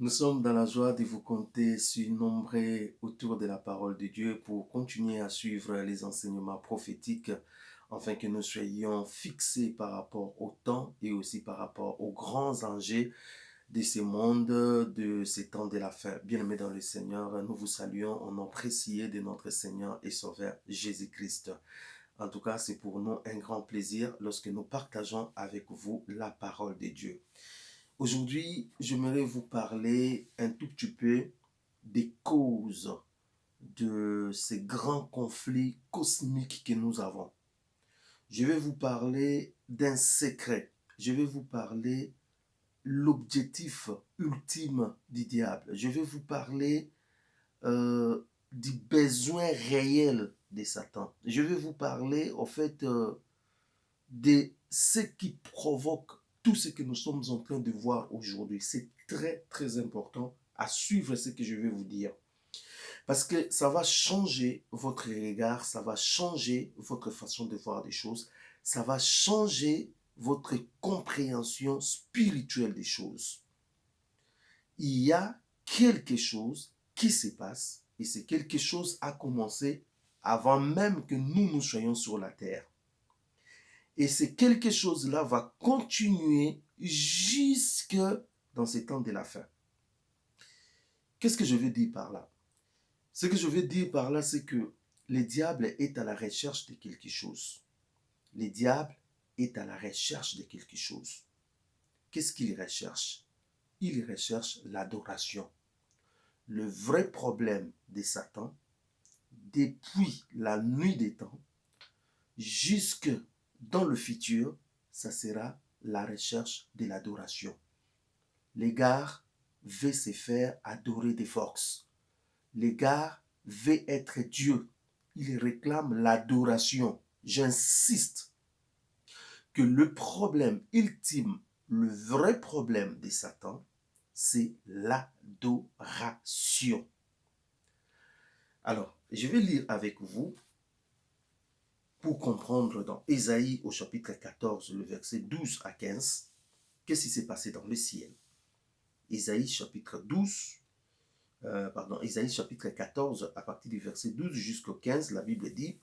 Nous sommes dans la joie de vous compter surnombrés autour de la parole de Dieu pour continuer à suivre les enseignements prophétiques afin que nous soyons fixés par rapport au temps et aussi par rapport aux grands enjeux de ce monde, de ces temps de la fin. Bien-aimés dans le Seigneur, nous vous saluons au nom précieux de notre Seigneur et Sauveur Jésus-Christ. En tout cas, c'est pour nous un grand plaisir lorsque nous partageons avec vous la parole de Dieu. Aujourd'hui, j'aimerais vous parler un tout petit peu des causes de ces grands conflits cosmiques que nous avons. Je vais vous parler d'un secret. Je vais vous parler l'objectif ultime du diable. Je vais vous parler du besoin réel de Satan. Je vais vous parler, au fait, de ce qui provoque tout ce que nous sommes en train de voir aujourd'hui. C'est très, très important à suivre ce que je vais vous dire. Parce que ça va changer votre regard, ça va changer votre façon de voir des choses, ça va changer votre compréhension spirituelle des choses. Il y a quelque chose qui se passe et c'est quelque chose a commencé avant même que nous soyons sur la terre. Et c'est quelque chose-là va continuer jusque dans ces temps de la fin. Qu'est-ce que je veux dire par là? Ce que je veux dire par là, c'est que le diable est à la recherche de quelque chose. Le diable est à la recherche de quelque chose. Qu'est-ce qu'il recherche? Il recherche l'adoration. Le vrai problème de Satan, depuis la nuit des temps, jusque dans le futur, ça sera la recherche de l'adoration. Les gars veulent se faire adorer des forces. Les gars veulent être Dieu. Ils réclament l'adoration. J'insiste que le problème ultime, le vrai problème de Satan, c'est l'adoration. Alors, je vais lire avec vous pour comprendre dans Ésaïe au chapitre 14, le verset 12 à 15, qu'est-ce qui s'est passé dans le ciel. Ésaïe chapitre Ésaïe chapitre 14, à partir du verset 12 jusqu'au 15, la Bible dit: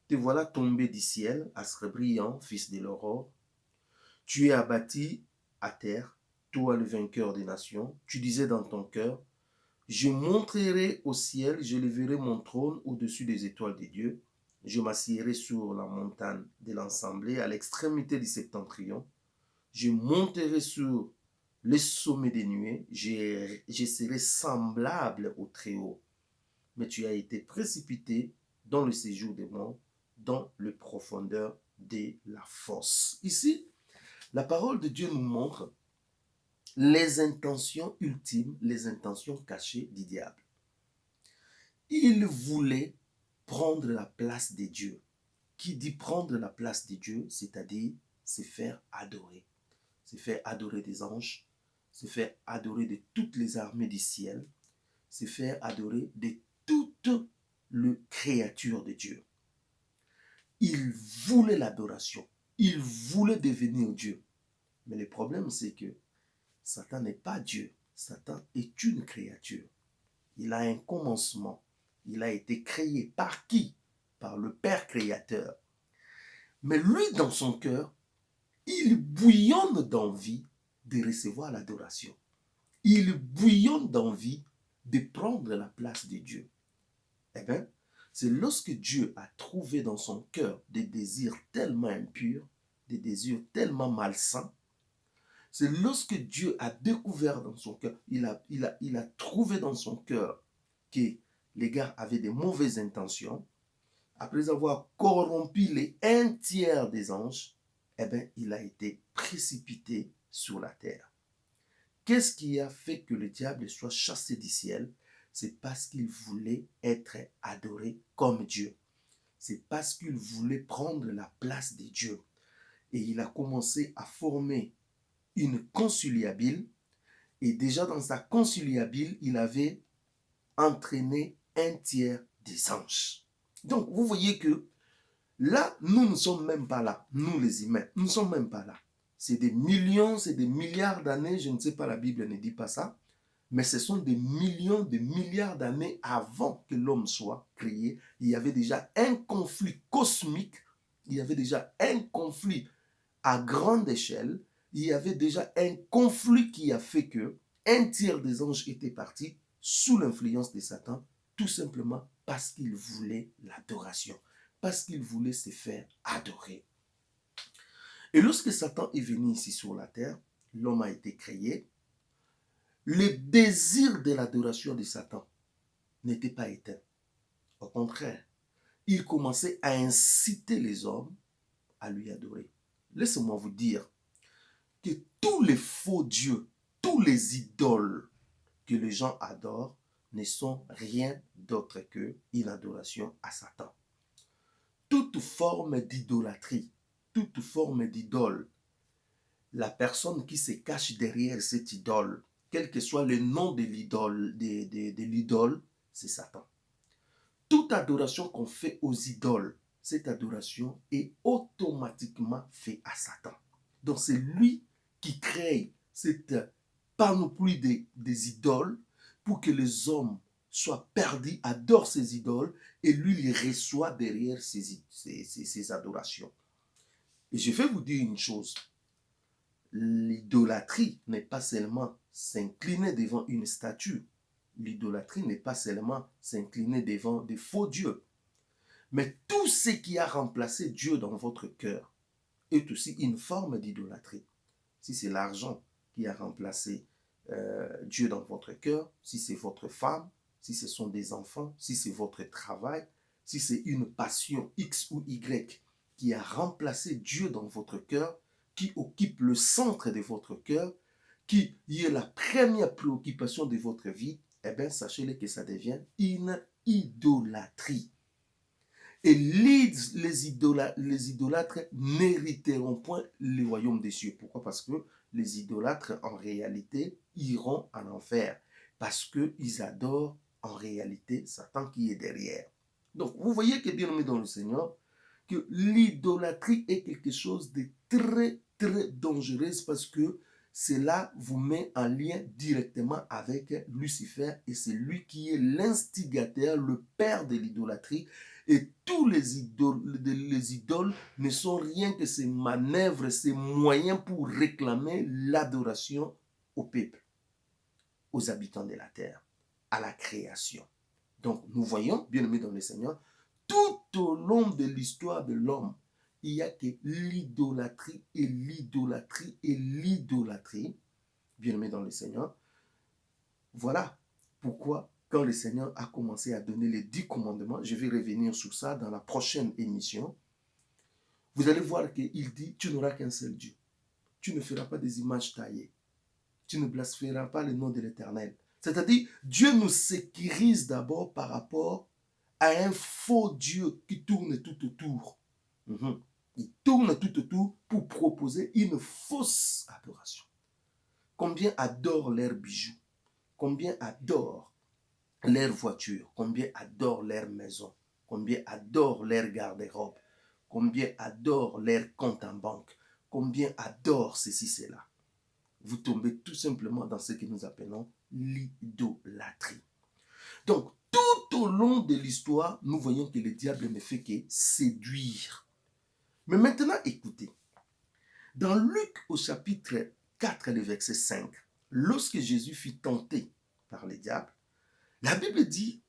Te voilà tombé du ciel, astre brillant, fils de l'aurore. Tu es abattu à terre, toi le vainqueur des nations. Tu disais dans ton cœur: Je monterai au ciel, je lèverai mon trône au-dessus des étoiles de Dieu. Je m'assierai sur la montagne de l'Assemblée, à l'extrémité du septentrion. Je monterai sur le sommet des nuées. Je serai semblable au Très-Haut. Mais tu as été précipité dans le séjour des morts, dans les profondeurs de la fosse. Ici, la parole de Dieu nous montre les intentions ultimes, les intentions cachées du diable. Il voulait prendre la place de Dieu. Qui dit prendre la place de Dieu, c'est-à-dire se faire adorer. Se faire adorer des anges, se faire adorer de toutes les armées du ciel, se faire adorer de toutes les créatures de Dieu. Il voulait l'adoration. Il voulait devenir Dieu. Mais le problème, c'est que Satan n'est pas Dieu. Satan est une créature. Il a un commencement. Il a été créé par qui? Par le Père créateur. Mais lui, dans son cœur, il bouillonne d'envie de recevoir l'adoration. Il bouillonne d'envie de prendre la place de Dieu. Eh bien, c'est lorsque Dieu a trouvé dans son cœur des désirs tellement impurs, des désirs tellement malsains, c'est lorsque Dieu a découvert dans son cœur, il a trouvé dans son cœur que les gars avaient des mauvaises intentions. Après avoir corrompu les un tiers des anges, eh bien, il a été précipité sur la terre. Qu'est-ce qui a fait que le diable soit chassé du ciel? C'est parce qu'il voulait être adoré comme Dieu. C'est parce qu'il voulait prendre la place de Dieu. Et il a commencé à former une conciliabule. Et déjà dans sa conciliabule, il avait entraîné un tiers des anges. Donc, vous voyez que là, nous ne sommes même pas là. Nous, les humains, nous ne sommes même pas là. C'est des millions, c'est des milliards d'années, je ne sais pas, la Bible ne dit pas ça. Mais ce sont des millions, des milliards d'années avant que l'homme soit créé. Il y avait déjà un conflit cosmique, il y avait déjà un conflit à grande échelle, il y avait déjà un conflit qui a fait que un tiers des anges étaient partis sous l'influence de Satan, tout simplement parce qu'ils voulaient l'adoration, parce qu'ils voulaient se faire adorer. Et lorsque Satan est venu ici sur la terre, l'homme a été créé, le désir de l'adoration de Satan n'était pas éteint. Au contraire, il commençait à inciter les hommes à lui adorer. Laissez-moi vous dire que tous les faux dieux, tous les idoles que les gens adorent ne sont rien d'autre qu'une adoration à Satan. Toute forme d'idolâtrie, toute forme d'idole, la personne qui se cache derrière cette idole, quel que soit le nom de l'idole, c'est Satan. Toute adoration qu'on fait aux idoles, cette adoration est automatiquement faite à Satan. Donc c'est lui qui crée cette panoplie des idoles pour que les hommes soient perdus, adorent ces idoles et lui les reçoit derrière ces adorations. Et je vais vous dire une chose, l'idolâtrie n'est pas seulement s'incliner devant une statue, l'idolâtrie n'est pas seulement s'incliner devant des faux dieux, mais tout ce qui a remplacé Dieu dans votre cœur est aussi une forme d'idolâtrie. Si c'est l'argent qui a remplacé Dieu dans votre cœur, si c'est votre femme, si ce sont des enfants, si c'est votre travail, si c'est une passion X ou Y qui a remplacé Dieu dans votre cœur, qui occupe le centre de votre cœur, qui est la première préoccupation de votre vie, eh bien, sachez-le que ça devient une idolâtrie. Et les idolâtres n'hériteront point le royaume des cieux. Pourquoi? Parce que les idolâtres, en réalité, iront en enfer. Parce qu'ils adorent, en réalité, Satan qui est derrière. Donc, vous voyez que bien aimé dans le Seigneur, que l'idolâtrie est quelque chose de très, très dangereux parce que cela vous met en lien directement avec Lucifer et c'est lui qui est l'instigateur, le père de l'idolâtrie. Et tous les idoles ne sont rien que ces manœuvres, ces moyens pour réclamer l'adoration au peuple, aux habitants de la terre, à la création. Donc nous voyons, bien aimés dans le Seigneur, tout au long de l'histoire de l'homme, il n'y a que l'idolâtrie et l'idolâtrie et l'idolâtrie, bien aimés dans le Seigneur. Voilà pourquoi, quand le Seigneur a commencé à donner les 10 commandements, je vais revenir sur ça dans la prochaine émission, vous allez voir qu'il dit, tu n'auras qu'un seul Dieu. Tu ne feras pas des images taillées. Tu ne blasphémeras pas le nom de l'Éternel. C'est-à-dire, Dieu nous sécurise d'abord par rapport à un faux Dieu qui tourne tout autour. Il tourne tout autour pour proposer une fausse adoration. Combien adorent leurs bijoux? Combien adorent leurs voitures? Combien adorent leurs maisons? Combien adorent leurs garde-robes? Combien adorent leurs comptes en banque? Combien adorent ceci, cela? Vous tombez tout simplement dans ce que nous appelons l'idolâtrie. Donc, tout au long de l'histoire, nous voyons que le diable ne fait que séduire. Mais maintenant, écoutez. Dans Luc au chapitre 4, le verset 5, lorsque Jésus fut tenté par le diable, la Bible dit,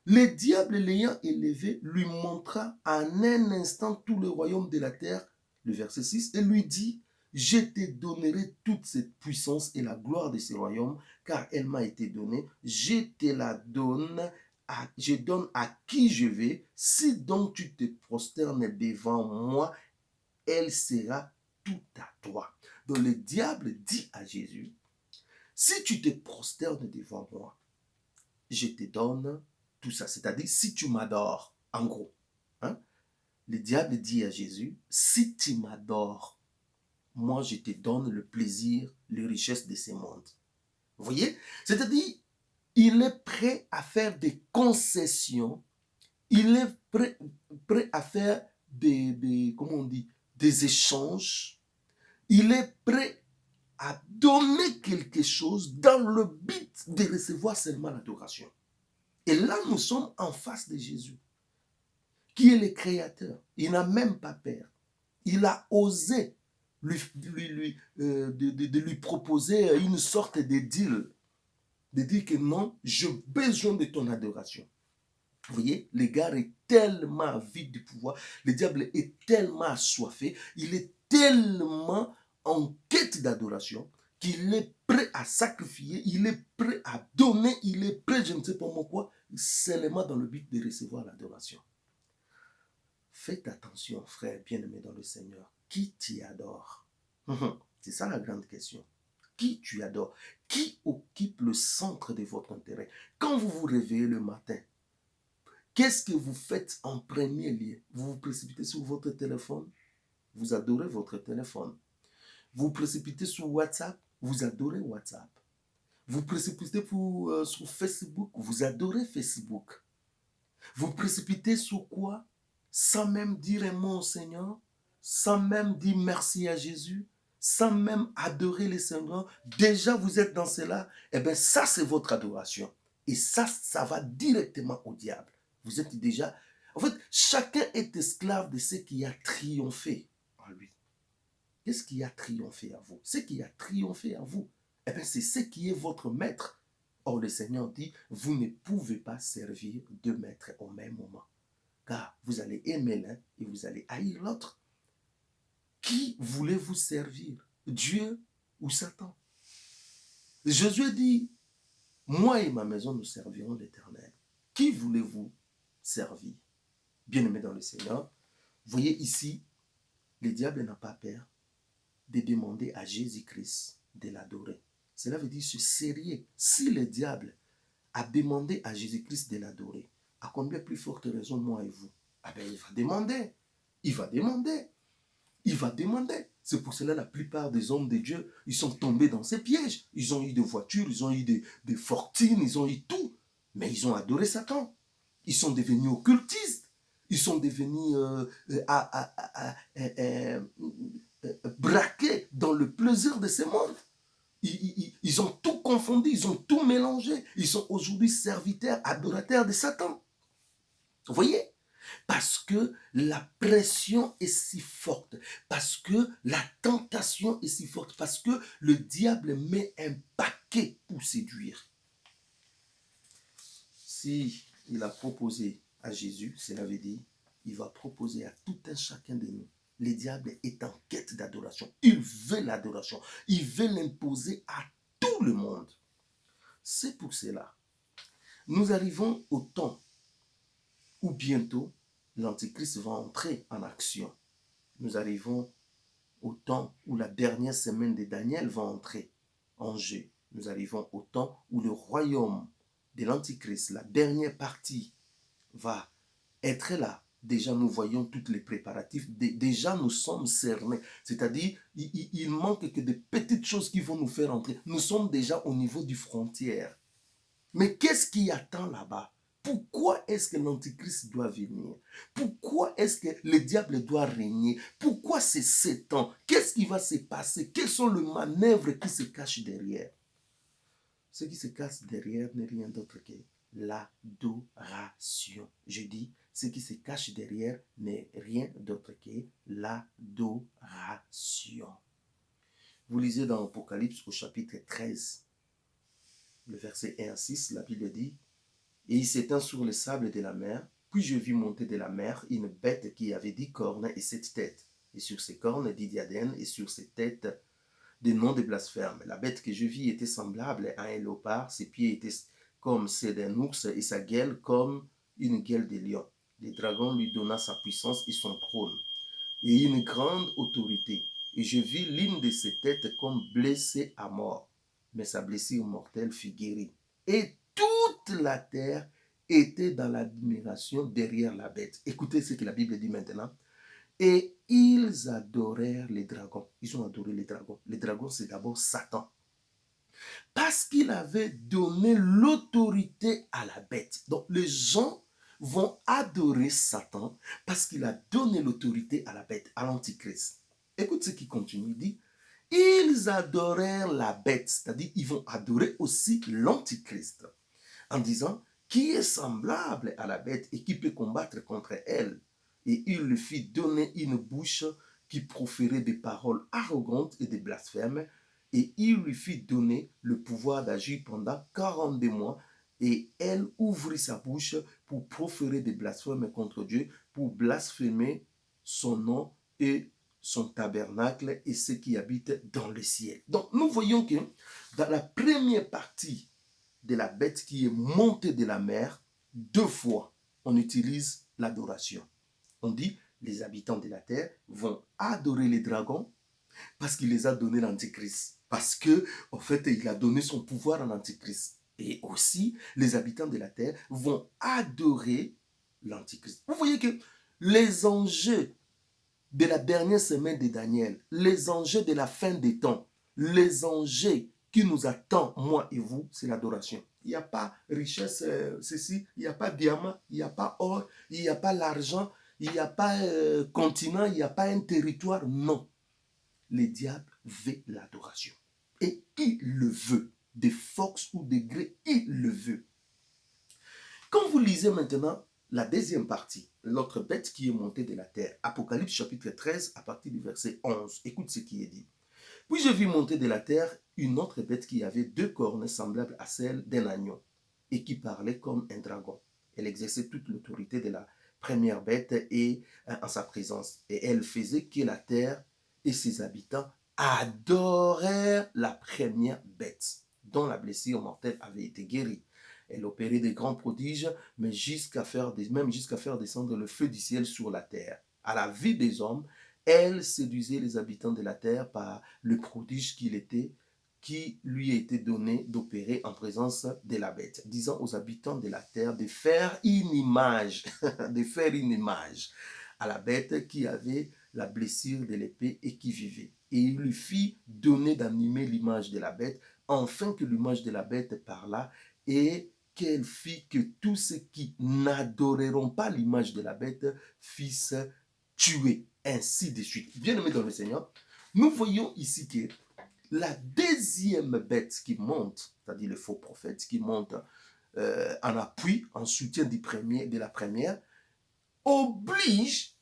le diable l'ayant élevé lui montra en un instant tout le royaume de la terre, le verset 6, et lui dit, je te donnerai toute cette puissance et la gloire de ce royaume, car elle m'a été donnée, je te la donne, je donne à qui je vais, si donc tu te prosternes devant moi, elle sera tout à toi. Donc le diable dit à Jésus, si tu te prosternes devant moi, je te donne tout ça. C'est-à-dire, si tu m'adores, en gros. Hein? Le diable dit à Jésus, si tu m'adores, moi je te donne le plaisir, les richesses de ce monde. Vous voyez? C'est-à-dire, il est prêt à faire des concessions, il est prêt à faire comment on dit, des échanges, il est prêt à donner quelque chose dans le but de recevoir seulement l'adoration. Et là, nous sommes en face de Jésus, qui est le Créateur. Il n'a même pas peur. Il a osé de lui proposer une sorte de deal, de dire que non, j'ai besoin de ton adoration. Vous voyez, le gars est tellement avide du pouvoir, le diable est tellement assoiffé, il est tellement en quête d'adoration qu'il est prêt à sacrifier, il est prêt à donner, il est prêt, je ne sais pas quoi, seulement dans le but de recevoir l'adoration. Faites attention, frère bien-aimé dans le Seigneur, qui t'y adore? C'est ça la grande question. Qui tu adores? Qui occupe le centre de votre intérêt? Quand vous vous réveillez le matin, qu'est-ce que vous faites en premier lieu? Vous vous précipitez sur votre téléphone? Vous adorez votre téléphone. Vous vous précipitez sur WhatsApp? Vous adorez WhatsApp. Vous vous précipitez sur Facebook? Vous adorez Facebook. Vous vous précipitez sur quoi? Sans même dire un mot au Seigneur, sans même dire merci à Jésus, sans même adorer le Seigneur. Déjà, vous êtes dans cela. Eh bien, ça, c'est votre adoration. Et ça va directement au diable. Vous êtes déjà... En fait, chacun est esclave de ce qui a triomphé en lui. Qu'est-ce qui a triomphé à vous? Ce qui a triomphé à vous, eh bien, c'est ce qui est votre maître. Or, le Seigneur dit, vous ne pouvez pas servir deux maîtres au même moment. Car vous allez aimer l'un et vous allez haïr l'autre. Qui voulez-vous servir? Dieu ou Satan? Jésus dit, moi et ma maison, nous servirons l'Éternel. Qui voulez-vous servir? Bien-aimé dans le Seigneur, voyez ici, le diable n'a pas peur de demander à Jésus-Christ de l'adorer. Cela veut dire se sérieux. Si le diable a demandé à Jésus-Christ de l'adorer, à combien plus forte raison moi et vous? Ah ben il va demander. Il va demander. Il va demander. C'est pour cela la plupart des hommes de Dieu, ils sont tombés dans ces pièges. Ils ont eu des voitures, ils ont eu des fortunes, ils ont eu tout. Mais ils ont adoré Satan. Ils sont devenus occultistes. Ils sont devenus braqués dans le plaisir de ce monde. Ils ont tout confondu, ils ont tout mélangé. Ils sont aujourd'hui serviteurs, adorateurs de Satan. Vous voyez? Parce que la pression est si forte, parce que la tentation est si forte, parce que le diable met un paquet pour séduire. Si il a proposé à Jésus, cela veut dire il va proposer à tout un chacun de nous. Le diable est en quête d'adoration. Il veut l'adoration. Il veut l'imposer à tout le monde. C'est pour cela. Nous arrivons au temps où bientôt l'Antichrist va entrer en action. Nous arrivons au temps où la dernière semaine de Daniel va entrer en jeu. Nous arrivons au temps où le royaume de l'Antichrist, la dernière partie, va être là. Déjà, nous voyons tous les préparatifs. Déjà, nous sommes cernés. C'est-à-dire, il manque que des petites choses qui vont nous faire entrer. Nous sommes déjà au niveau du frontière. Mais qu'est-ce qui attend là-bas? Pourquoi est-ce que l'Antichrist doit venir? Pourquoi est-ce que le diable doit régner? Pourquoi c'est 7 ans? Qu'est-ce qui va se passer? Quelles sont les manœuvres qui se cachent derrière? Ce qui se cache derrière n'est rien d'autre que l'adoration. Je dis, ce qui se cache derrière n'est rien d'autre que l'adoration. Vous lisez dans Apocalypse au chapitre 13, le verset 1 à 6, la Bible dit, « Et il s'étend sur le sable de la mer, puis je vis monter de la mer une bête qui avait 10 cornes et 7 têtes, et sur ses cornes 10 diadèmes, et sur ses têtes des noms de blasphème. La bête que je vis était semblable à un léopard, ses pieds étaient comme ceux d'un ours, et sa gueule comme une gueule de lion. Le dragon lui donna sa puissance et son trône, et une grande autorité. Et je vis l'une de ses têtes comme blessée à mort, mais sa blessure mortelle fut guérie. Et toute la terre était dans l'admiration derrière la bête. » Écoutez ce que la Bible dit maintenant. Et ils adorèrent les dragons. Ils ont adoré les dragons. Les dragons, c'est d'abord Satan. Parce qu'il avait donné l'autorité à la bête. Donc les gens vont adorer Satan parce qu'il a donné l'autorité à la bête, à l'Antichrist. Écoute ce qui continue, il dit, Ils adorèrent la bête, c'est-à-dire ils vont adorer aussi l'antichrist, en disant, qui est semblable à la bête et qui peut combattre contre elle? Et il lui fit donner une bouche qui proférait des paroles arrogantes et des blasphèmes, et il lui fit donner le pouvoir d'agir pendant 42 mois, et elle ouvrit sa bouche pour proférer des blasphèmes contre Dieu, pour blasphémer son nom et son tabernacle et ceux qui habitent dans le ciel. Donc nous voyons que dans la première partie de la bête qui est montée de la mer, deux fois on utilise l'adoration. On dit les habitants de la terre vont adorer les dragons parce qu'il les a donné l'antichrist. Parce que, en fait, il a donné son pouvoir à l'antichrist. Et aussi, les habitants de la terre vont adorer l'antichrist. Vous voyez que les enjeux de la dernière semaine de Daniel, les enjeux de la fin des temps, les enjeux qui nous attendent, moi et vous, c'est l'adoration. Il n'y a pas richesse, ceci, il n'y a pas diamant, il n'y a pas or, il n'y a pas l'argent, il n'y a pas continent, il n'y a pas un territoire. Non. Le diable veut l'adoration. Et il le veut. De force ou de gré, il le veut. Quand vous lisez maintenant la deuxième partie, l'autre bête qui est montée de la terre, Apocalypse chapitre 13 à partir du verset 11, écoute ce qui est dit. Puis je vis monter de la terre une autre bête qui avait deux cornes semblables à celles d'un agneau et qui parlait comme un dragon. Elle exerçait toute l'autorité de la première bête et en sa présence. Et elle faisait que la terre et ses habitants adorèrent la première bête, dont la blessure mortelle avait été guérie. Elle opérait des grands prodiges, mais même jusqu'à faire descendre le feu du ciel sur la terre. À la vue des hommes, elle séduisait les habitants de la terre par le prodige qu'il était, qui lui était donné d'opérer en présence de la bête, disant aux habitants de la terre de faire une image, de faire une image à la bête qui avait la blessure de l'épée et qui vivait. Et il lui fit donner d'animer l'image de la bête, afin que l'image de la bête parlât et qu'elle fit que tous ceux qui n'adoreront pas l'image de la bête fissent tuer, ainsi de suite. Bien aimé dans le Seigneur, nous voyons ici que la deuxième bête qui monte, c'est-à-dire le faux prophète qui monte en appui, en soutien de la première, oblige,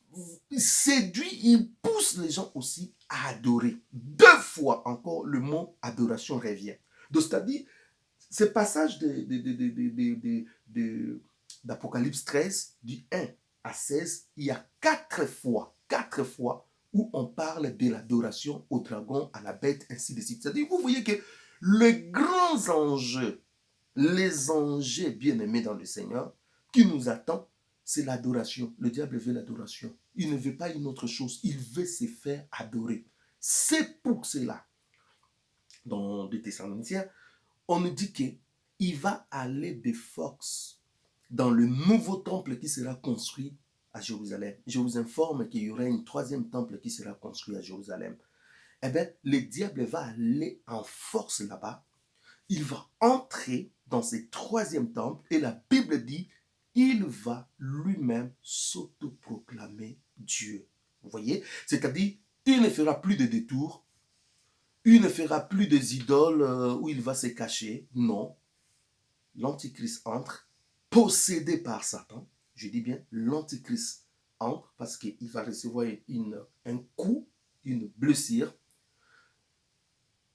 séduit, il pousse les gens aussi à adorer. Deux fois encore, le mot adoration revient. Donc, c'est-à-dire, ce passage d'Apocalypse 13, du 1 à 16, il y a quatre fois où on parle de l'adoration au dragon, à la bête, ainsi de suite. C'est-à-dire, vous voyez que les grands enjeux, les enjeux bien-aimés dans le Seigneur, qui nous attendent, c'est l'adoration. Le diable veut l'adoration. Il ne veut pas une autre chose. Il veut se faire adorer. C'est pour cela, dans 2 Thessaloniciens, on nous dit qu'il va aller de force dans le nouveau temple qui sera construit à Jérusalem. Je vous informe qu'il y aura un troisième temple qui sera construit à Jérusalem. Eh bien, le diable va aller en force là-bas. Il va entrer dans ce troisième temple et la Bible dit, il va lui-même s'autoproclamer Dieu. Vous voyez? C'est-à-dire, il ne fera plus de détours. Il ne fera plus des idoles où il va se cacher. Non. L'Antichrist entre, possédé par Satan. Je dis bien, l'Antichrist entre parce qu'il va recevoir un coup, une blessure.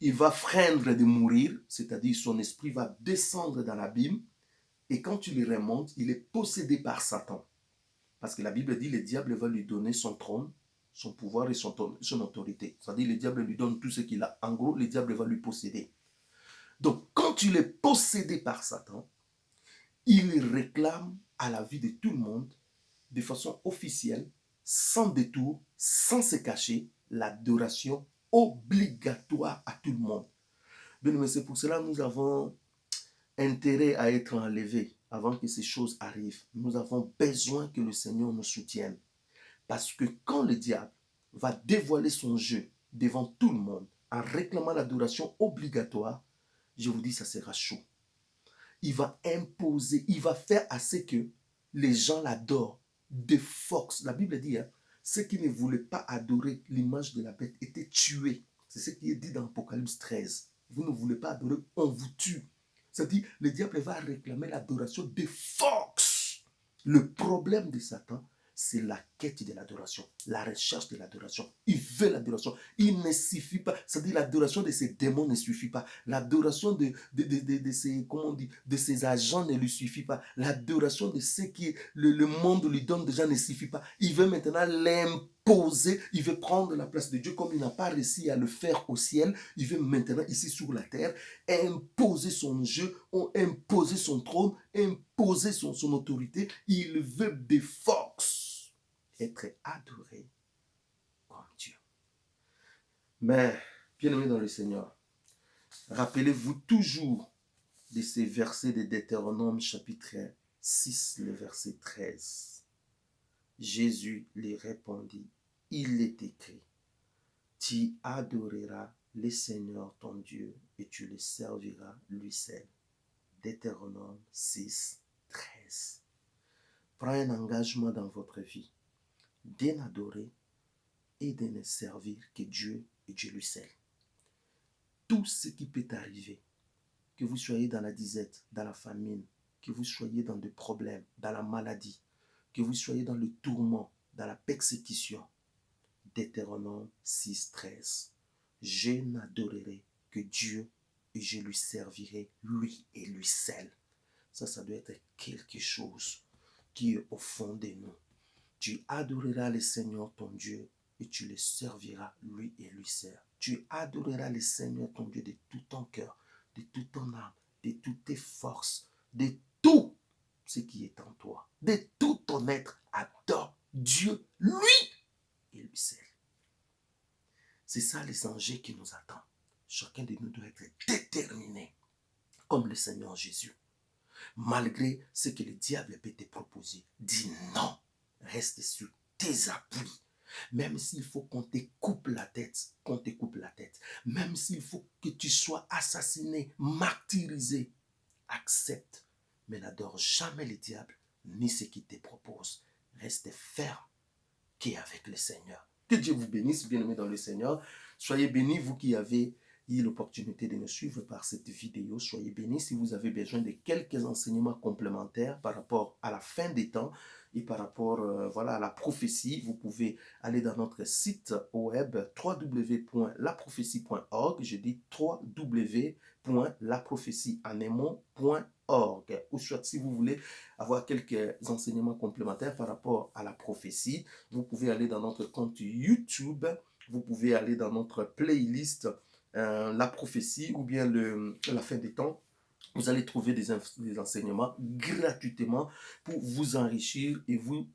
Il va freindre de mourir, c'est-à-dire son esprit va descendre dans l'abîme. Et quand tu le remontes, il est possédé par Satan. Parce que la Bible dit, le diable va lui donner son trône, son pouvoir et son autorité. C'est-à-dire, le diable lui donne tout ce qu'il a. En gros, le diable va lui posséder. Donc, quand il est possédé par Satan, il réclame à la vie de tout le monde, de façon officielle, sans détour, sans se cacher, l'adoration obligatoire à tout le monde. Bien, c'est pour cela que nous avons intérêt à être enlevés avant que ces choses arrivent. Nous avons besoin que le Seigneur nous soutienne. Parce que quand le diable va dévoiler son jeu devant tout le monde en réclamant l'adoration obligatoire, je vous dis, ça sera chaud. Il va imposer, il va faire à ce que les gens l'adorent de force. La Bible dit, ceux qui ne voulaient pas adorer l'image de la bête étaient tués. C'est ce qui est dit dans Apocalypse 13. Vous ne voulez pas adorer, on vous tue. C'est-à-dire, le diable va réclamer l'adoration de force. Le problème de Satan, c'est la quête de l'adoration, la recherche de l'adoration. Il veut l'adoration. Il ne suffit pas. C'est-à-dire, l'adoration de ces démons ne suffit pas. L'adoration de ces, comment on dit, de ces agents ne lui suffit pas. L'adoration de ce que le monde lui donne déjà ne suffit pas. Il veut maintenant l'imposer. Il veut prendre la place de Dieu comme il n'a pas réussi à le faire au ciel. Il veut maintenant, ici sur la terre, imposer son jeu, imposer son trône, imposer son autorité. Il veut des forces être adoré comme Dieu. Mais, bien-aimés dans le Seigneur, rappelez-vous toujours de ces versets de Deutéronome chapitre 6, le verset 13. Jésus lui répondit, il est écrit, tu adoreras le Seigneur ton Dieu et tu le serviras lui seul. Deutéronome 6, 13. Prends un engagement dans votre vie de n'adorer et de ne servir que Dieu et Dieu lui seul. Tout ce qui peut arriver, que vous soyez dans la disette, dans la famine, que vous soyez dans des problèmes, dans la maladie, que vous soyez dans le tourment, dans la persécution. Deutéronome 6, 13. Je n'adorerai que Dieu et je lui servirai lui et lui seul. Ça doit être quelque chose qui est au fond de nous. Tu adoreras le Seigneur ton Dieu et tu le serviras lui et lui seul. Tu adoreras le Seigneur ton Dieu de tout ton cœur, de toute ton âme, de toutes tes forces, de tout ce qui est en toi, de tout ton être. Adore Dieu lui et lui seul. C'est ça les enjeux qui nous attendent. Chacun de nous doit être déterminé comme le Seigneur Jésus. Malgré ce que le diable peut te proposer, dis non. Reste sur tes appuis. Même s'il faut qu'on te coupe la tête, qu'on te coupe la tête. Même s'il faut que tu sois assassiné, martyrisé, accepte. Mais n'adore jamais le diable, ni ce qu'il te propose. Reste ferme qu'avec le Seigneur. Que Dieu vous bénisse, bien-aimés dans le Seigneur. Soyez bénis, vous qui avez eu l'opportunité de nous suivre par cette vidéo. Soyez bénis si vous avez besoin de quelques enseignements complémentaires par rapport à la fin des temps et par rapport à la prophétie. Vous pouvez aller dans notre site web www.laprophétie.org. Je dis www.laprophétie.org. Ou soit si vous voulez avoir quelques enseignements complémentaires par rapport à la prophétie, vous pouvez aller dans notre compte YouTube. Vous pouvez aller dans notre playlist la prophétie ou bien la fin des temps. Vous allez trouver des enseignements gratuitement pour vous enrichir et vous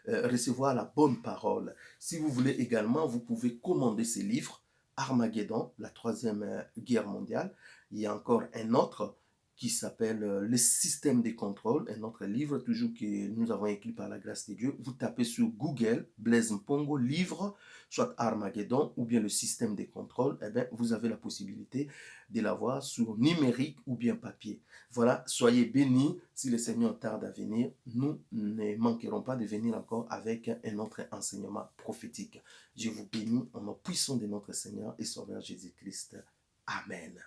recevoir la bonne parole. Si vous voulez également, vous pouvez commander ces livres. Armageddon, la troisième guerre mondiale. Il y a encore un autre qui s'appelle Le système de contrôle, un autre livre toujours que nous avons écrit par la grâce de Dieu. Vous tapez sur Google, Blaise Mpongo, livre, soit Armageddon ou bien le système de contrôle, eh bien, vous avez la possibilité de l'avoir sur numérique ou bien papier. Voilà, soyez bénis. Si le Seigneur tarde à venir, nous ne manquerons pas de venir encore avec un autre enseignement prophétique. Je vous bénis en nom puissant de notre Seigneur et Sauveur Jésus-Christ. Amen.